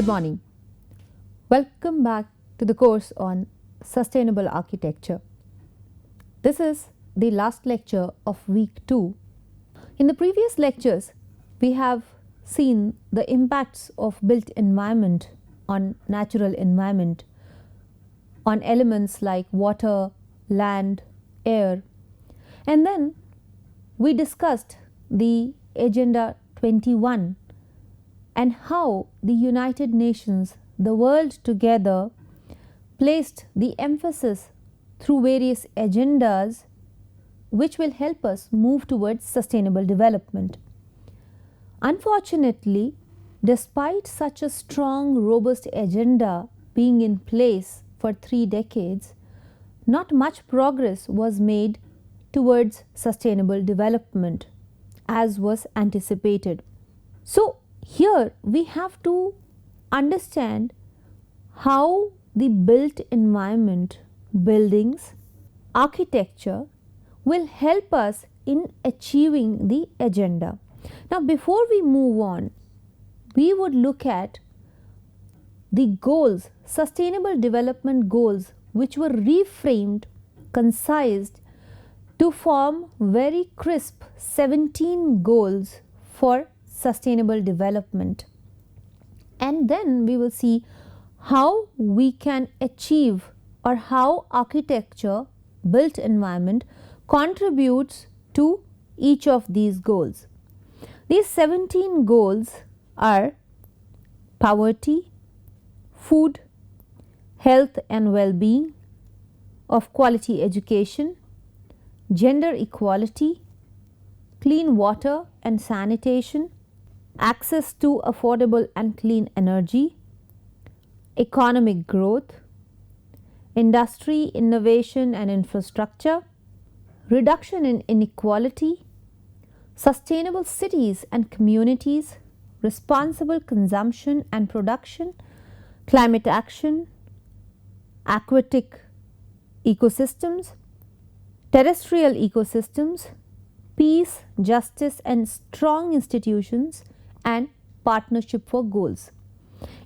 Good morning. Welcome back to the course on sustainable architecture. This is the last lecture of week 2. In the previous lectures, we have seen the impacts of built environment on natural environment, on elements like water, land, air, and then we discussed the Agenda 21 and how the United Nations, the world together, placed the emphasis through various agendas which will help us move towards sustainable development. Unfortunately, despite such a strong, robust agenda being in place for 3 decades, not much progress was made towards sustainable development as was anticipated. So, here we have to understand how the built environment, buildings, architecture will help us in achieving the agenda. Now, before we move on, we would look at the goals, sustainable development goals, which were reframed, concised to form very crisp 17 goals for sustainable development. And then we will see how we can achieve or how architecture, built environment contributes to each of these goals. These 17 goals are poverty, food, health and well-being, of quality education, gender equality, clean water and sanitation, access to affordable and clean energy, economic growth, industry, innovation and infrastructure, reduction in inequality, sustainable cities and communities, responsible consumption and production, climate action, aquatic ecosystems, terrestrial ecosystems, peace, justice and strong institutions, and partnership for goals.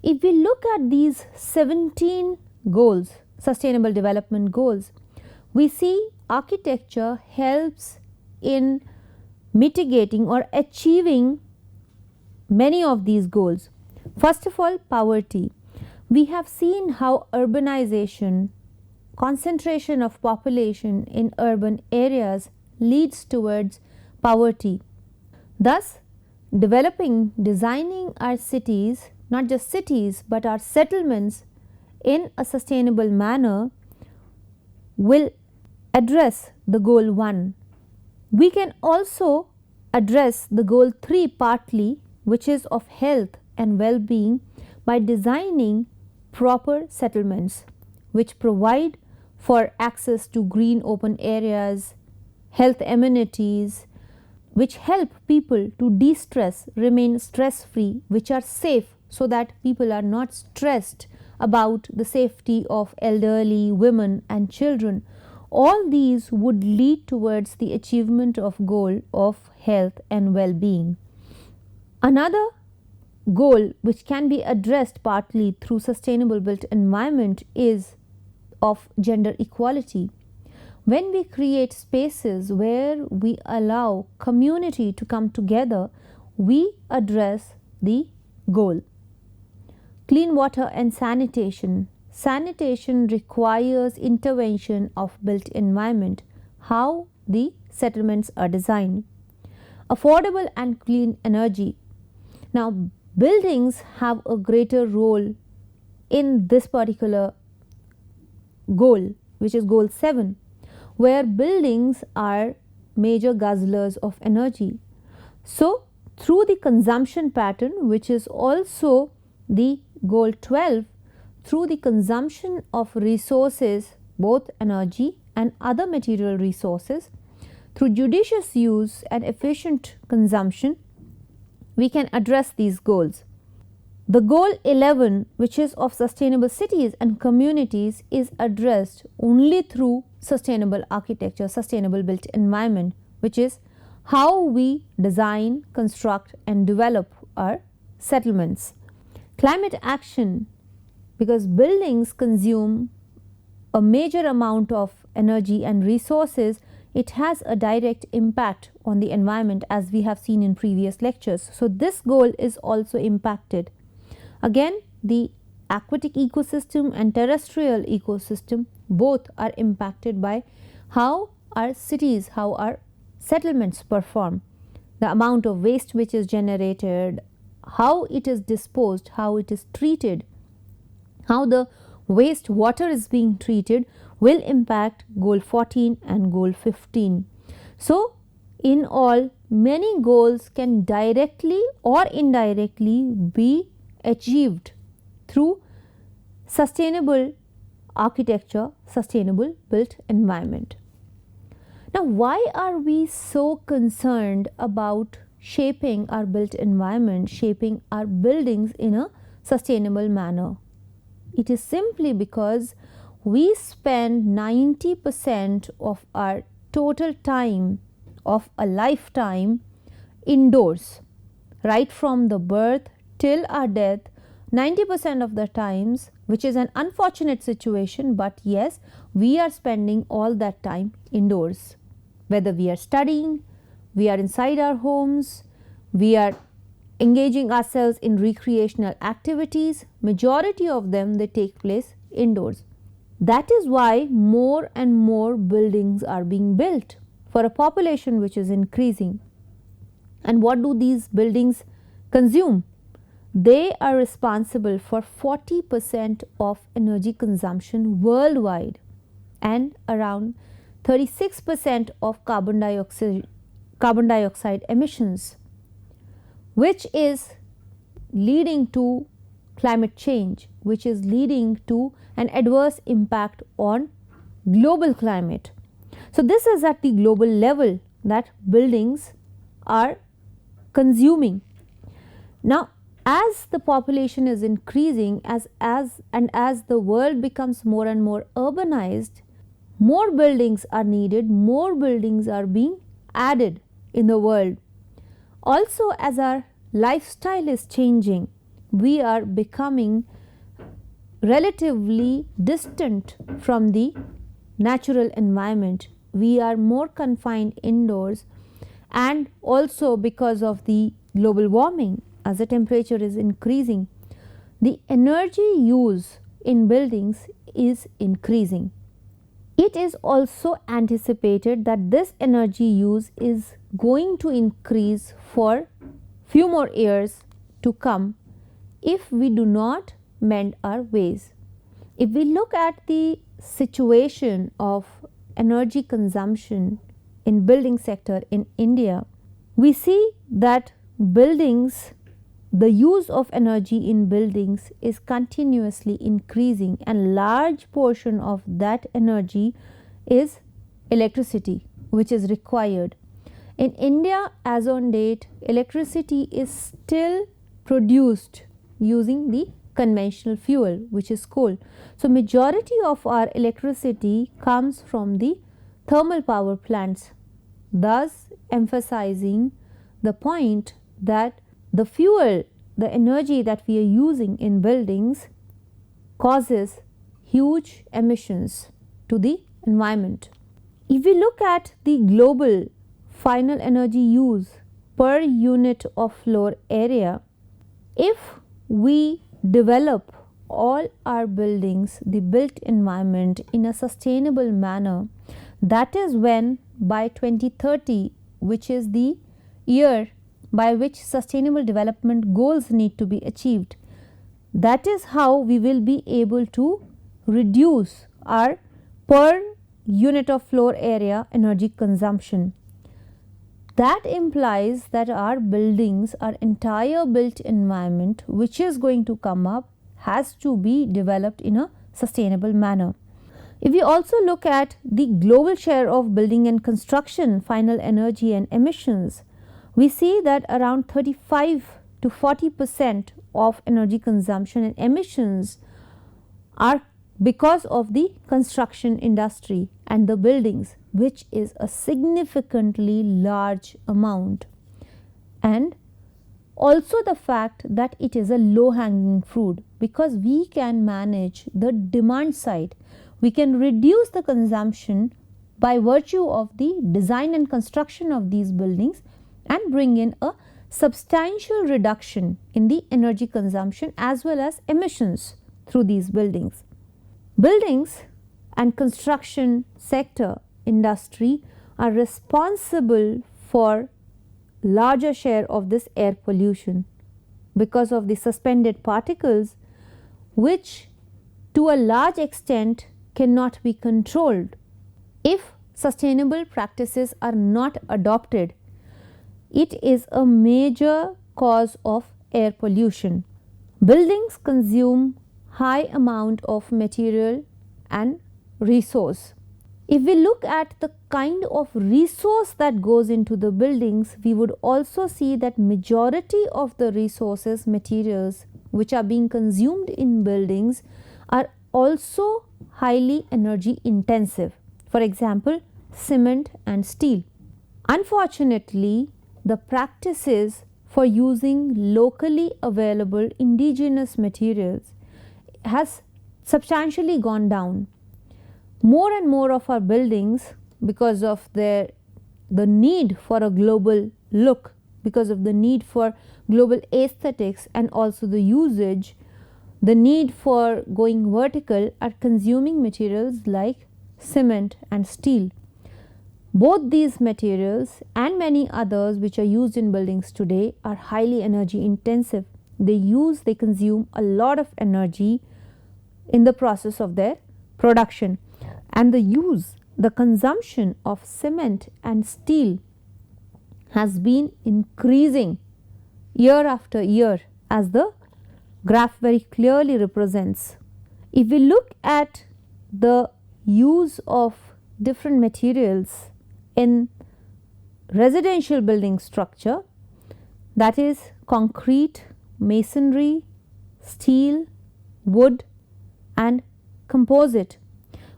If we look at these 17 goals, sustainable development goals, we see architecture helps in mitigating or achieving many of these goals. First of all, poverty. We have seen how urbanization, concentration of population in urban areas leads towards poverty. Thus, designing our cities, not just cities but our settlements in a sustainable manner will address the goal 1. We can also address the goal 3 partly, which is of health and well-being, by designing proper settlements which provide for access to green open areas, health amenities, which help people to de-stress, remain stress-free, which are safe so that people are not stressed about the safety of elderly, women and children. All these would lead towards the achievement of goal of health and well-being. Another goal which can be addressed partly through sustainable built environment is of gender equality. When we create spaces where we allow community to come together, we address the goal. Clean water and sanitation. Sanitation requires intervention of built environment, how the settlements are designed. Affordable and clean energy. Now, buildings have a greater role in this particular goal, which is goal 7. Where buildings are major guzzlers of energy. So, through the consumption pattern, which is also the goal 12, through the consumption of resources, both energy and other material resources, through judicious use and efficient consumption, we can address these goals. The goal 11, which is of sustainable cities and communities, is addressed only through sustainable architecture, sustainable built environment, which is how we design, construct and develop our settlements. Climate action, because buildings consume a major amount of energy and resources, it has a direct impact on the environment, as we have seen in previous lectures. So this goal is also impacted. Again, the aquatic ecosystem and terrestrial ecosystem both are impacted by how our cities, how our settlements perform. The amount of waste which is generated, how it is disposed, how it is treated, how the waste water is being treated will impact goal 14 and goal 15. So, in all, many goals can directly or indirectly be achieved through sustainable architecture, sustainable built environment. Now, why are we so concerned about shaping our built environment, shaping our buildings in a sustainable manner? It is simply because we spend 90% of our total time of a lifetime indoors, right from the birth till our death. 90% of the times, which is an unfortunate situation, but yes, we are spending all that time indoors. Whether we are studying, we are inside our homes, we are engaging ourselves in recreational activities, majority of them they take place indoors. That is why more and more buildings are being built for a population which is increasing. And what do these buildings consume? They are responsible for 40% of energy consumption worldwide and around 36% of carbon dioxide emissions, which is leading to climate change, which is leading to an adverse impact on global climate. So, this is at the global level that buildings are consuming. Now, as the population is increasing, as the world becomes more and more urbanized, more buildings are needed, more buildings are being added in the world. Also, as our lifestyle is changing, we are becoming relatively distant from the natural environment. We are more confined indoors, and also because of the global warming, as the temperature is increasing, the energy use in buildings is increasing. It is also anticipated that this energy use is going to increase for few more years to come if we do not mend our ways. If we look at the situation of energy consumption in building sector in India, we see that buildings, the use of energy in buildings is continuously increasing, and large portion of that energy is electricity which is required. In India, as on date, electricity is still produced using the conventional fuel, which is coal. So, majority of our electricity comes from the thermal power plants, thus emphasizing the point that the fuel, the energy that we are using in buildings causes huge emissions to the environment. If we look at the global final energy use per unit of floor area, if we develop all our buildings, the built environment in a sustainable manner, that is when by 2030, which is the year by which sustainable development goals need to be achieved, that is how we will be able to reduce our per unit of floor area energy consumption. That implies that our buildings, our entire built environment which is going to come up, has to be developed in a sustainable manner. If we also look at the global share of building and construction final energy and emissions, we see that around 35 to 40% of energy consumption and emissions are because of the construction industry and the buildings, which is a significantly large amount. And also the fact that it is a low hanging fruit, because we can manage the demand side. We can reduce the consumption by virtue of the design and construction of these buildings and bring in a substantial reduction in the energy consumption as well as emissions through these buildings. Buildings and construction sector industry are responsible for larger share of this air pollution because of the suspended particles, which to a large extent cannot be controlled if sustainable practices are not adopted. It is a major cause of air pollution. Buildings consume high amount of material and resource. If we look at the kind of resource that goes into the buildings, we would also see that majority of the resources, materials which are being consumed in buildings are also highly energy intensive. For example, cement and steel. Unfortunately, the practices for using locally available indigenous materials has substantially gone down. More and more of our buildings, because of the need for a global look, because of the need for global aesthetics and also the usage, the need for going vertical, are consuming materials like cement and steel. Both these materials and many others which are used in buildings today are highly energy intensive. They consume a lot of energy in the process of their production, and the consumption of cement and steel has been increasing year after year, as the graph very clearly represents. If we look at the use of different materials in residential building structure, that is concrete, masonry, steel, wood and composite,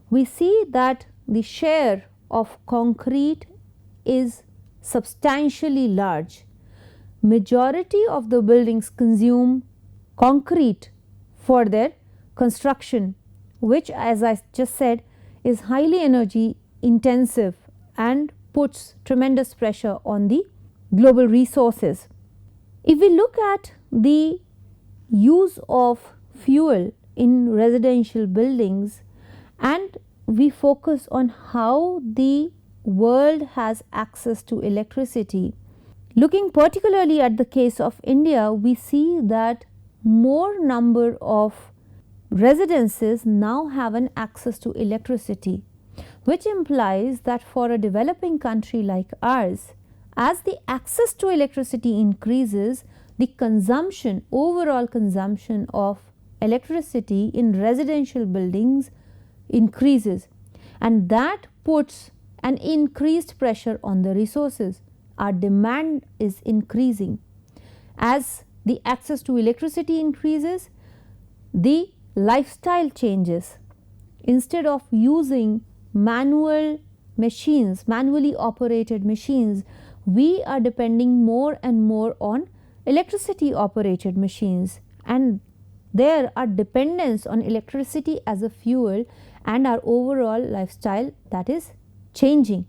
we see that the share of concrete is substantially large. Majority of the buildings consume concrete for their construction, which, as I just said, is highly energy intensive and puts tremendous pressure on the global resources. If we look at the use of fuel in residential buildings and we focus on how the world has access to electricity, looking particularly at the case of India, we see that more number of residences now have an access to electricity, which implies that for a developing country like ours, as the access to electricity increases, the consumption, overall consumption of electricity in residential buildings increases, and that puts an increased pressure on the resources. Our demand is increasing. As the access to electricity increases, the lifestyle changes. Instead of using manually operated machines, we are depending more and more on electricity operated machines, and there our dependence on electricity as a fuel and our overall lifestyle that is changing.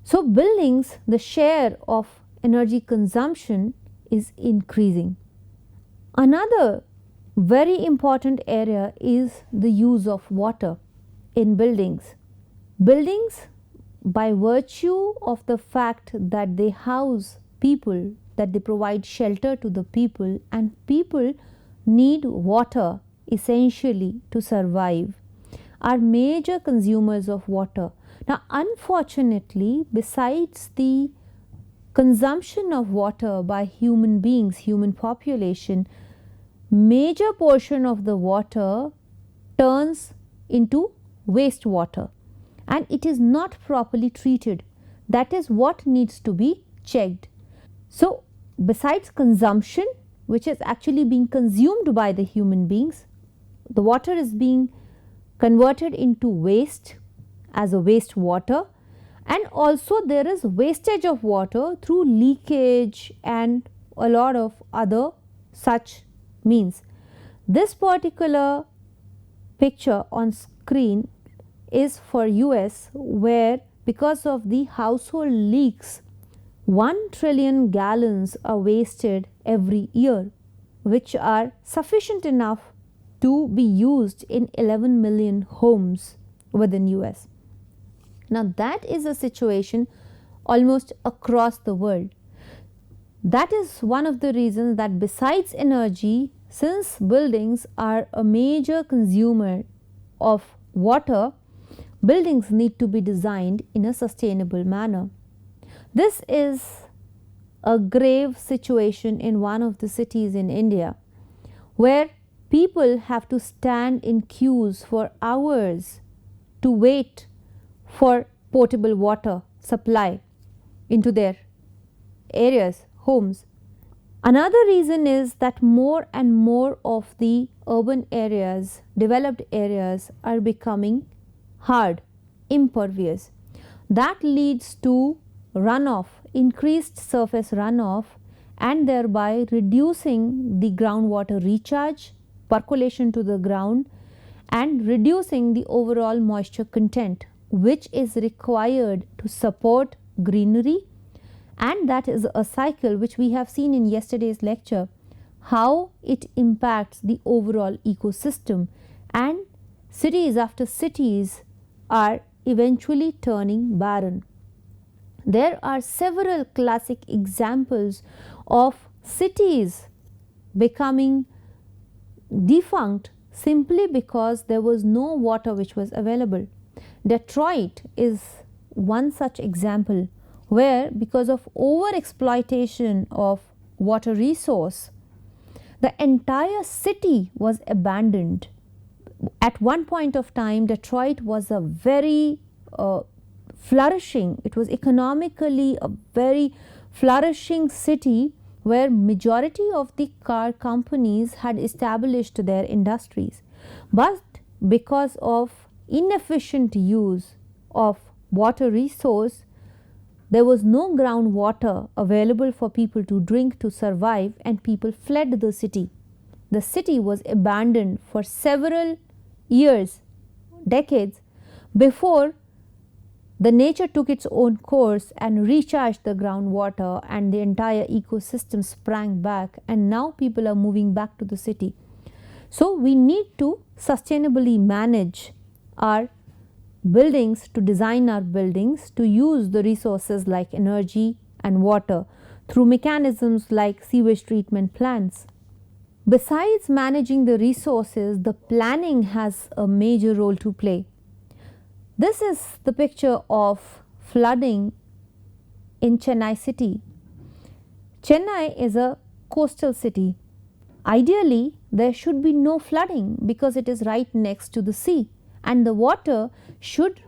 So buildings, the share of energy consumption is increasing. Another very important area is the use of water in buildings. Buildings, by virtue of the fact that they house people, that they provide shelter to the people, and people need water essentially to survive, are major consumers of water. Now, unfortunately, besides the consumption of water by human beings, human population, major portion of the water turns into wastewater and it is not properly treated. That is what needs to be checked. So, besides consumption, which is actually being consumed by the human beings, the water is being converted into waste as a wastewater, and also there is wastage of water through leakage and a lot of other such means. This particular picture on screen is for US, where because of the household leaks 1 trillion gallons are wasted every year, which are sufficient enough to be used in 11 million homes within US. Now that is a situation almost across the world. That is one of the reasons that besides energy, since buildings are a major consumer of water, buildings need to be designed in a sustainable manner. This is a grave situation in one of the cities in India, where people have to stand in queues for hours to wait for potable water supply into their areas, homes. Another reason is that more and more of the urban areas, developed areas, are becoming hard, impervious. That leads to runoff, increased surface runoff, and thereby reducing the groundwater recharge, percolation to the ground, and reducing the overall moisture content, which is required to support greenery. And that is a cycle which we have seen in yesterday's lecture, how it impacts the overall ecosystem, and cities after cities are eventually turning barren. There are several classic examples of cities becoming defunct simply because there was no water which was available. Detroit is one such example, where because of over exploitation of water resource, the entire city was abandoned. At one point of time, Detroit was a very flourishing, it was economically a very flourishing city where majority of the car companies had established their industries. But because of inefficient use of water resource, there was no groundwater available for people to drink to survive, and people fled the city. The city was abandoned for several years, decades, before the nature took its own course and recharged the groundwater, and the entire ecosystem sprang back, and now people are moving back to the city. So we need to sustainably manage our buildings, to design our buildings, to use the resources like energy and water through mechanisms like sewage treatment plants. Besides managing the resources, the planning has a major role to play. This is the picture of flooding in Chennai city. Chennai is a coastal city. Ideally, there should be no flooding because it is right next to the sea, and the water should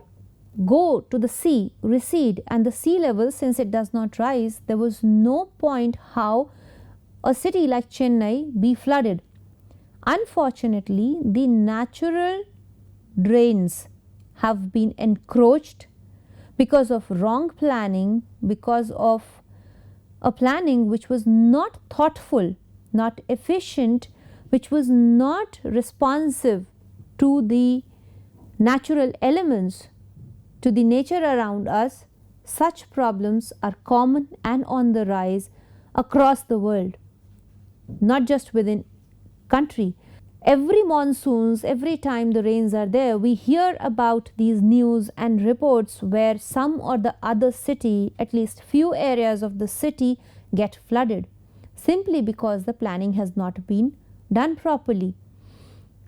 go to the sea, recede, and the sea level, since it does not rise, there was no point how a city like Chennai be flooded. Unfortunately, the natural drains have been encroached because of wrong planning, because of a planning which was not thoughtful, not efficient, which was not responsive to the natural elements, to the nature around us. Such problems are common and on the rise across the world, not just within country. Every monsoons, every time the rains are there, we hear about these news and reports where some or the other city, at least few areas of the city, get flooded simply because the planning has not been done properly.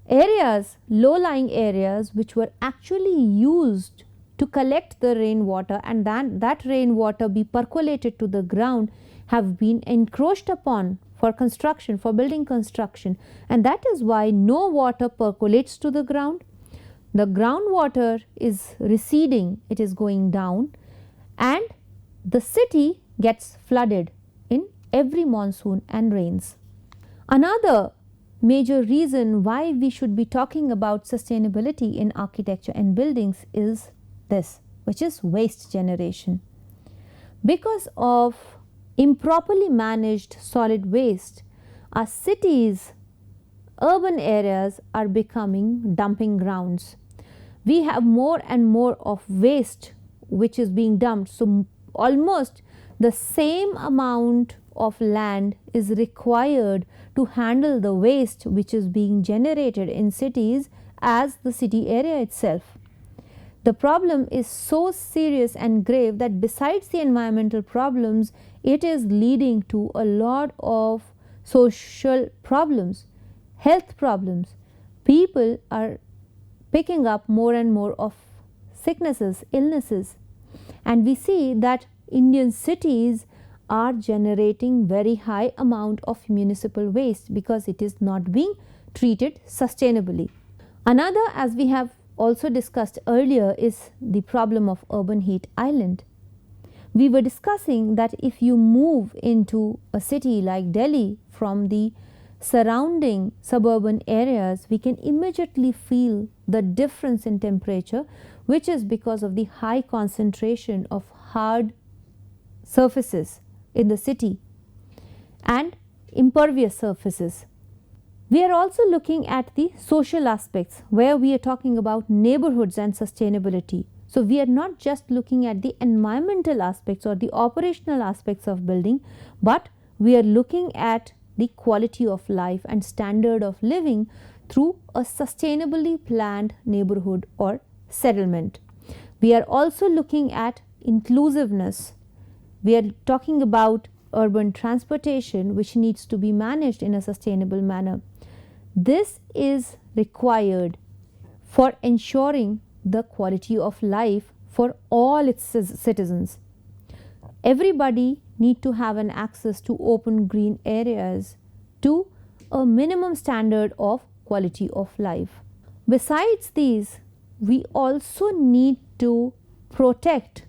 Areas, low-lying areas, which were actually used to collect the rainwater and that rainwater be percolated to the ground, have been encroached upon for construction, for building construction, and that is why no water percolates to the ground. The groundwater is receding, it is going down, and the city gets flooded in every monsoon and rains. Another major reason why we should be talking about sustainability in architecture and buildings is this, which is waste generation. Because of improperly managed solid waste. Our cities, urban areas are becoming dumping grounds. We have more and more of waste which is being dumped. So, almost the same amount of land is required to handle the waste which is being generated in cities as the city area itself. The problem is so serious and grave that besides the environmental problems, it is leading to a lot of social problems, health problems. People are picking up more and more of sicknesses, illnesses, and we see that Indian cities are generating very high amount of municipal waste because it is not being treated sustainably. Another, as we have also discussed earlier, is the problem of urban heat island. We were discussing that if you move into a city like Delhi from the surrounding suburban areas, we can immediately feel the difference in temperature, which is because of the high concentration of hard surfaces in the city and impervious surfaces. We are also looking at the social aspects where we are talking about neighborhoods and sustainability. So, we are not just looking at the environmental aspects or the operational aspects of building, but we are looking at the quality of life and standard of living through a sustainably planned neighborhood or settlement. We are also looking at inclusiveness. We are talking about urban transportation which needs to be managed in a sustainable manner. This is required for ensuring the quality of life for all its citizens. Everybody need to have an access to open green areas to a minimum standard of quality of life. Besides these, we also need to protect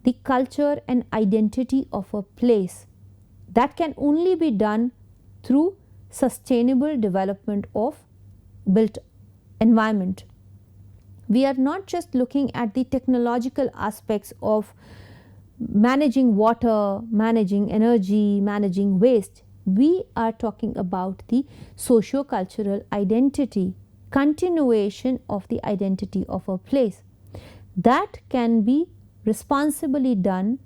the culture and identity of a place. That can only be done through sustainable development of built environment. We are not just looking at the technological aspects of managing water, managing energy, managing waste. We are talking about the socio-cultural identity, continuation of the identity of a place. That can be responsibly done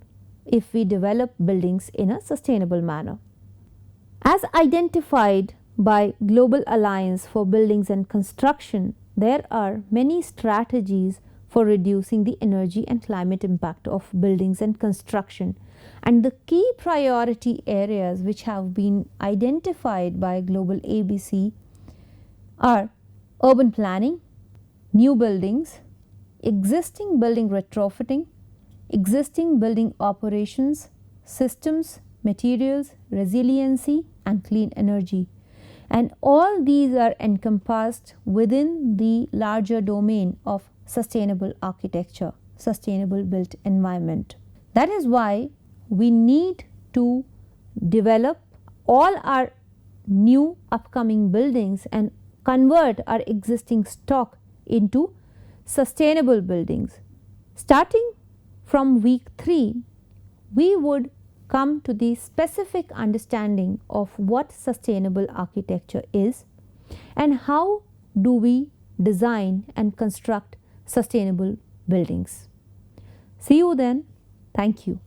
if we develop buildings in a sustainable manner. As identified by Global Alliance for Buildings and Construction, there are many strategies for reducing the energy and climate impact of buildings and construction. And the key priority areas which have been identified by Global ABC are urban planning, new buildings, existing building retrofitting, existing building operations, systems, materials, resiliency, and clean energy. And all these are encompassed within the larger domain of sustainable architecture, sustainable built environment. That is why we need to develop all our new upcoming buildings and convert our existing stock into sustainable buildings. Starting from week 3, we would come to the specific understanding of what sustainable architecture is and how do we design and construct sustainable buildings. See you then. Thank you.